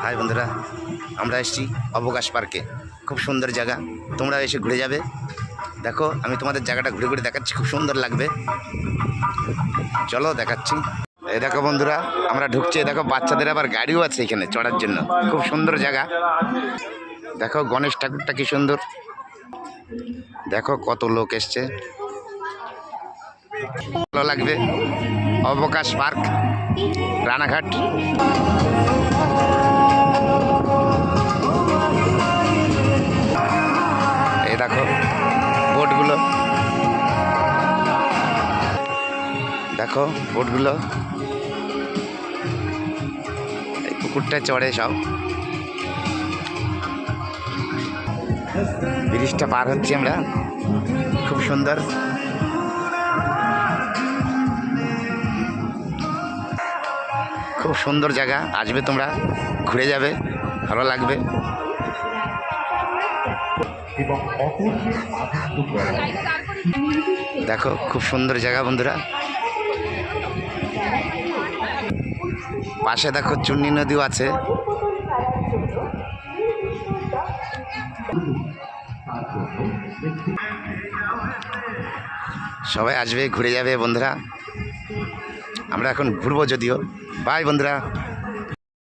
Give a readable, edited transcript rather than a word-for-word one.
High বন্ধুরা, আমরা এসেছি অবকাশ পার্কে। খুব সুন্দর জায়গা, তোমরা এসে ঘুরে যাবে। দেখো, আমি তোমাদের জায়গাটা ঘুরে ঘুরে দেখাচ্ছি, খুব সুন্দর লাগবে। চলো দেখাচ্ছি। এই দেখো বন্ধুরা, আমরা ঢুকছি। দেখো, বাচ্চাদের আবার গাড়িও আছে এখানে চড়ার জন্য। খুব সুন্দর জায়গা। দেখো গণেশ ঠাকুরটা কি সুন্দর। দেখো কত লোক এসছে, ভালো লাগবে। অবকাশ পার্ক, রানাঘাট। এই দেখো বোটগুলো, দেখো বোটগুলো। এই পুকুরটায় চড়ে সব। ব্রিজটা পার হচ্ছি আমরা, খুব সুন্দর। খুব সুন্দর জায়গা, আসবে তোমরা, ঘুরে যাবে, ভালো লাগবে। দেখো খুব সুন্দর জায়গা বন্ধুরা। পাশে দেখো চুন্নি নদীও আছে। সবাই আসবে, ঘুরে যাবে বন্ধুরা। আমরা এখন ঘুরবো যদিও। বাই বন্ধুরা।